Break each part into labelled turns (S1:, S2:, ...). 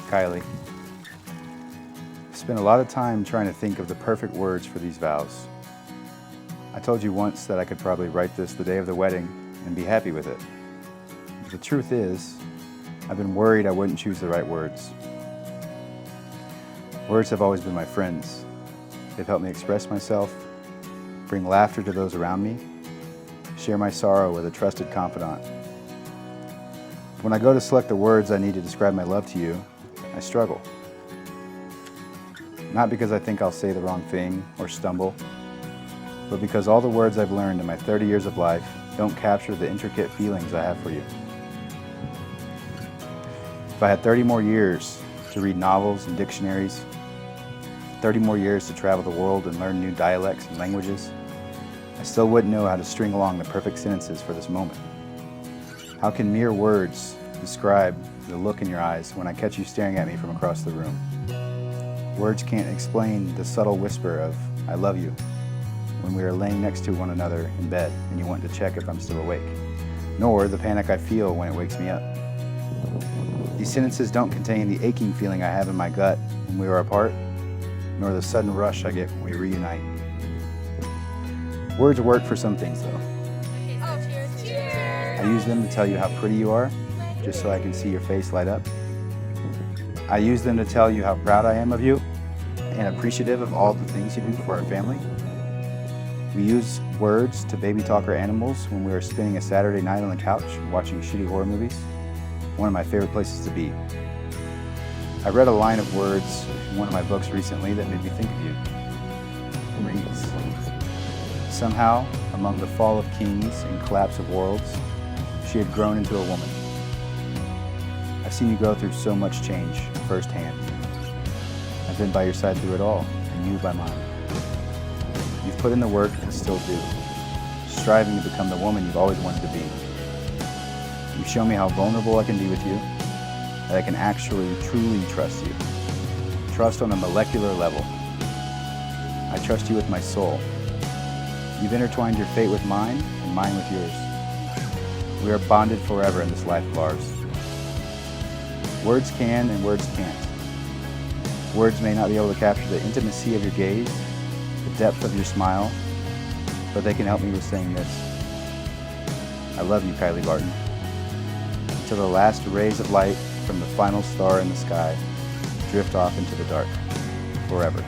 S1: Kylie. I spent a lot of time trying to think of the perfect words for these vows. I told you once that I could probably write this the day of the wedding and be happy with it. The truth is, I've been worried I wouldn't choose the right words. Words have always been my friends. They've helped me express myself, bring laughter to those around me, share my sorrow with a trusted confidant. When I go to select the words I need to describe my love to you, I struggle. Not because I think I'll say the wrong thing or stumble, but because all the words I've learned in my 30 years of life don't capture the intricate feelings I have for you. If I had 30 more years to read novels and dictionaries, 30 more years to travel the world and learn new dialects and languages, I still wouldn't know how to string along the perfect sentences for this moment. How can mere words describe the look in your eyes when I catch you staring at me from across the room? Words can't explain the subtle whisper of, "I love you," when we are laying next to one another in bed and you want to check if I'm still awake, nor the panic I feel when it wakes me up. These sentences don't contain the aching feeling I have in my gut when we are apart, nor the sudden rush I get when we reunite. Words work for some things, though. I use them to tell you how pretty you are, just so I can see your face light up. I use them to tell you how proud I am of you and appreciative of all the things you do for our family. We use words to baby talk our animals when we are spending a Saturday night on the couch watching shitty horror movies, one of my favorite places to be. I read a line of words in one of my books recently that made me think of you. It reads, "Somehow, among the fall of kings and collapse of worlds, she had grown into a woman." I've seen you go through so much change firsthand. I've been by your side through it all, and you by mine. You've put in the work and still do, striving to become the woman you've always wanted to be. You've shown me how vulnerable I can be with you, that I can actually, truly trust you. Trust on a molecular level. I trust you with my soul. You've intertwined your fate with mine and mine with yours. We are bonded forever in this life of ours. Words can and words can't. Words may not be able to capture the intimacy of your gaze, the depth of your smile, but they can help me with saying this. I love you, Kylie Barton. Until the last rays of light from the final star in the sky drift off into the dark, forever.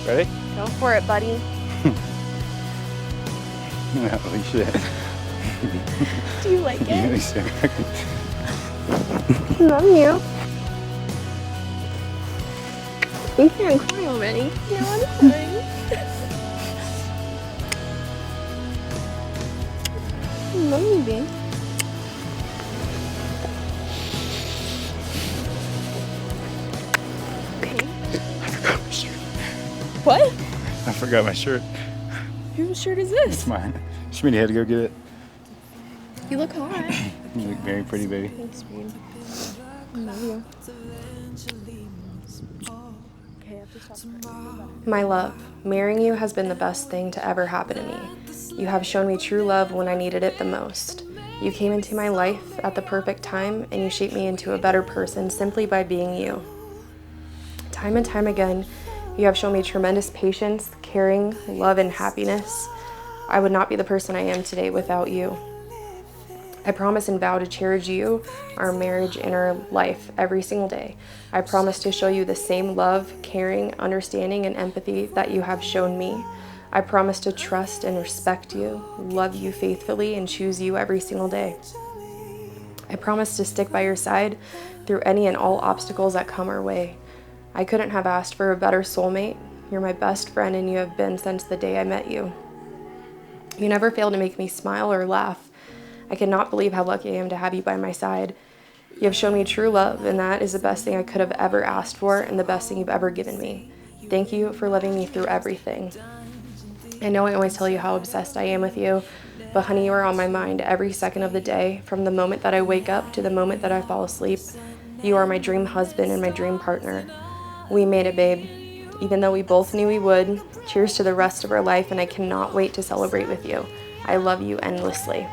S1: Ready?
S2: Go for it, buddy.
S1: Holy shit.
S2: Do you like it?
S1: Sure.
S2: Love you. You can't cry already. No, I'm fine. Love you, babe. Okay.
S1: I forgot my shirt.
S2: What?
S1: I forgot my shirt.
S2: Whose shirt is this?
S1: It's mine. Schmitty had to go get it.
S2: You look hot.
S1: You look very pretty, baby.
S2: Thanks, babe. I love you. Okay, I have to stop. My love, marrying you has been the best thing to ever happen to me. You have shown me true love when I needed it the most. You came into my life at the perfect time, and you shaped me into a better person simply by being you. Time and time again, you have shown me tremendous patience, caring, love, and happiness. I would not be the person I am today without you. I promise and vow to cherish you, our marriage, and our life every single day. I promise to show you the same love, caring, understanding, and empathy that you have shown me. I promise to trust and respect you, love you faithfully, and choose you every single day. I promise to stick by your side through any and all obstacles that come our way. I couldn't have asked for a better soulmate. You're my best friend, and you have been since the day I met you. You never fail to make me smile or laugh. I cannot believe how lucky I am to have you by my side. You have shown me true love, and that is the best thing I could have ever asked for and the best thing you've ever given me. Thank you for loving me through everything. I know I always tell you how obsessed I am with you, but honey, you are on my mind every second of the day, from the moment that I wake up to the moment that I fall asleep. You are my dream husband and my dream partner. We made it, babe. Even though we both knew we would. Cheers to the rest of our life, and I cannot wait to celebrate with you. I love you endlessly.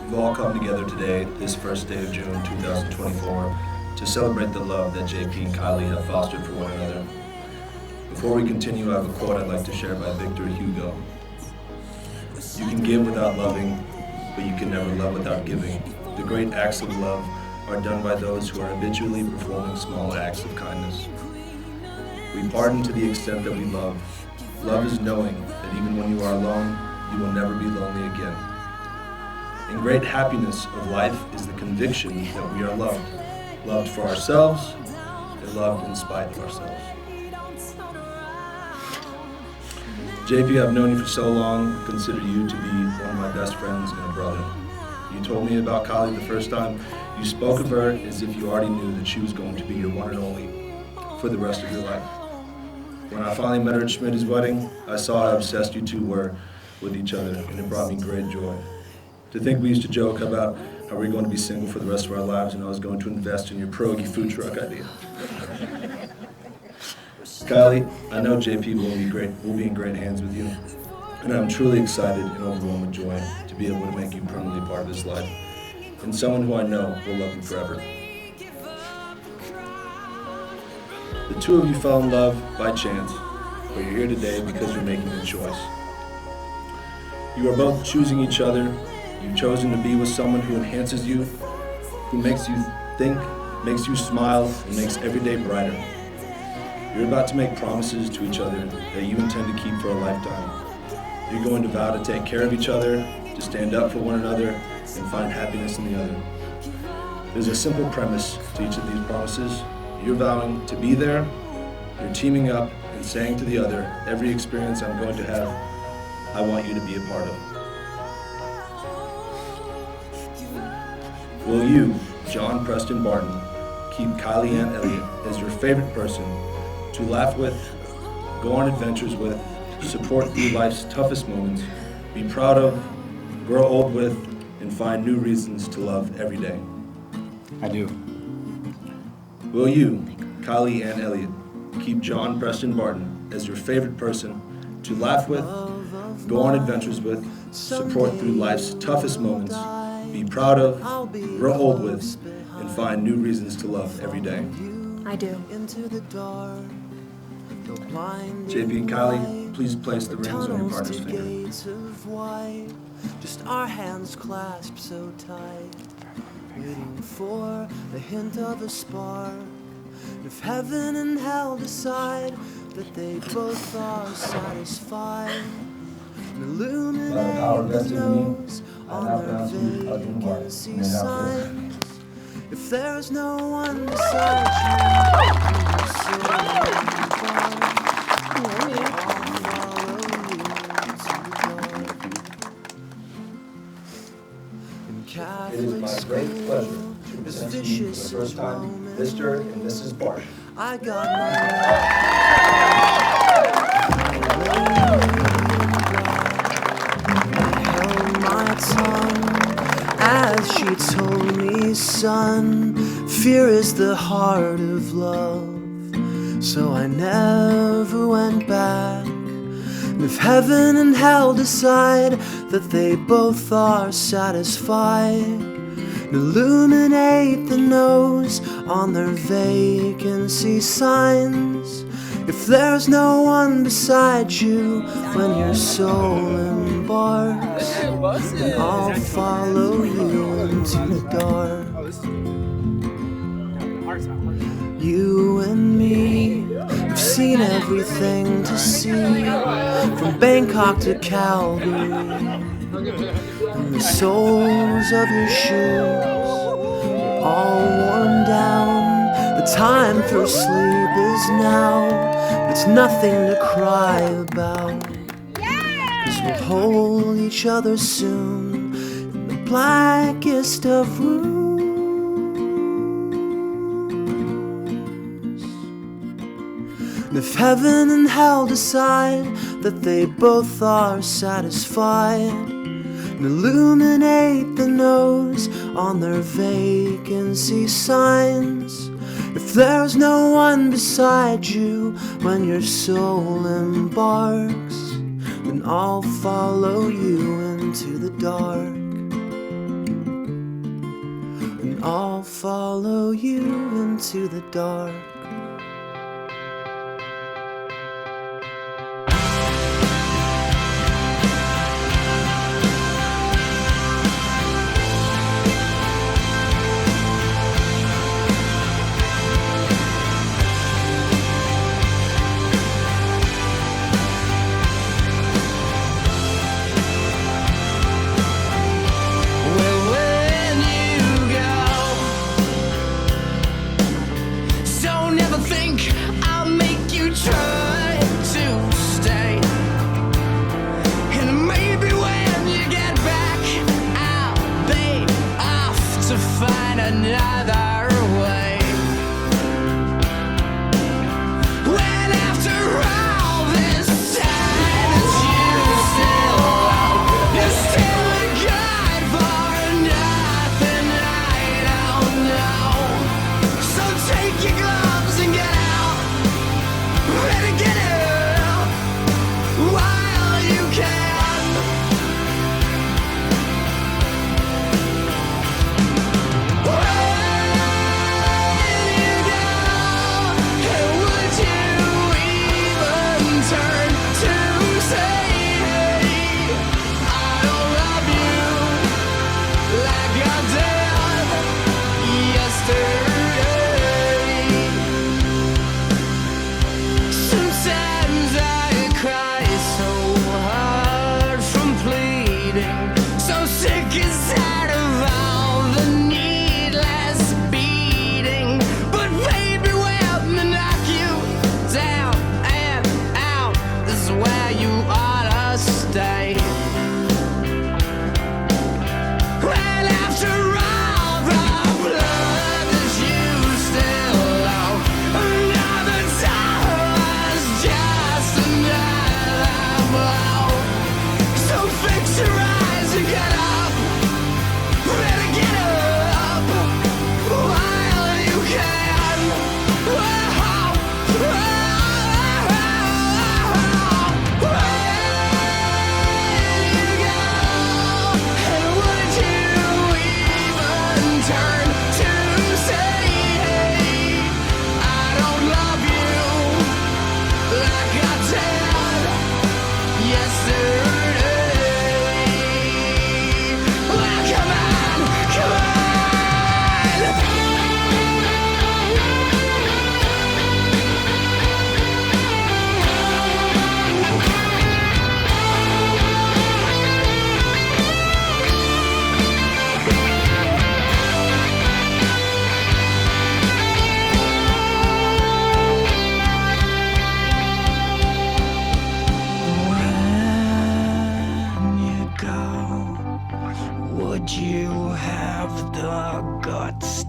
S3: We've all come together today, this first day of June 2024, to celebrate the love that JP and Kylie have fostered for one another. Before we continue, I have a quote I'd like to share by Victor Hugo. You can give without loving, but you can never love without giving. The great acts of love are done by those who are habitually performing small acts of kindness. We pardon to the extent that we love. Love is knowing that even when you are alone, you will never be lonely again. And great happiness of life is the conviction that we are loved. Loved for ourselves and loved in spite of ourselves. JP, I've known you for so long, I consider you to be one of my best friends and a brother. You told me about Kylie the first time. You spoke of her as if you already knew that she was going to be your one and only for the rest of your life. When I finally met her at Schmidt's wedding, I saw how obsessed you two were with each other, and it brought me great joy. To think we used to joke about how we were going to be single for the rest of our lives and I was going to invest in your pierogi food truck idea. Kylie, I know JP will be in great hands with you, and I'm truly excited and overwhelmed with joy to be able to make you permanently part of his life, and someone who I know will love you forever. The two of you fell in love by chance, but you're here today because you're making a choice. You are both choosing each other. You've chosen to be with someone who enhances you, who makes you think, makes you smile, and makes every day brighter. You're about to make promises to each other that you intend to keep for a lifetime. You're going to vow to take care of each other, to stand up for one another, and find happiness in the other. There's a simple premise to each of these promises. You're vowing to be there, you're teaming up and saying to the other, every experience I'm going to have, I want you to be a part of. Will you, John Preston Barton, keep Kylie Ann Elliott as your favorite person to laugh with, go on adventures with, support through life's toughest moments, be proud of, grow old with, and find new reasons to love every day?
S1: I do.
S3: Will you, Kylie Ann Elliott, keep John Preston Barton as your favorite person to laugh with, go on adventures with, support through life's toughest moments, be proud of, grow old with, and find new reasons to love every day?
S2: I do.
S3: JP and Kylie, please place the rings on your partner's finger.
S4: Just our hands clasped so tight, waiting for the hint of a spark. If heaven and hell decide that they both are satisfied, illuminate the nose on their vacancy sign. If there's no one beside
S3: It is my great pleasure to present to you for the first time Mr. and Mrs. Barton.
S4: I got my held my tongue as she told me, son, fear is the heart of love. So I never went back. And if heaven and hell decide that they both are satisfied, illuminate the nose on their vacancy signs. If there's no one beside you when your soul embarks, then I'll follow you into the dark. You and me have seen everything to see, from Bangkok to Calgary. And the soles of your shoes are all worn down. The time for sleep is now, but it's nothing to cry about. 'Cause we'll hold each other soon in the blackest of rooms. And if heaven and hell decide that they both are satisfied, and illuminate the nose on their vacancy signs, if there's no one beside you when your soul embarks, then I'll follow you into the dark. And I'll follow you into the dark.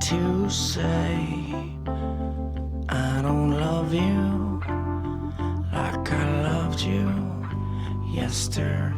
S5: to say I don't love you like I loved you yesterday.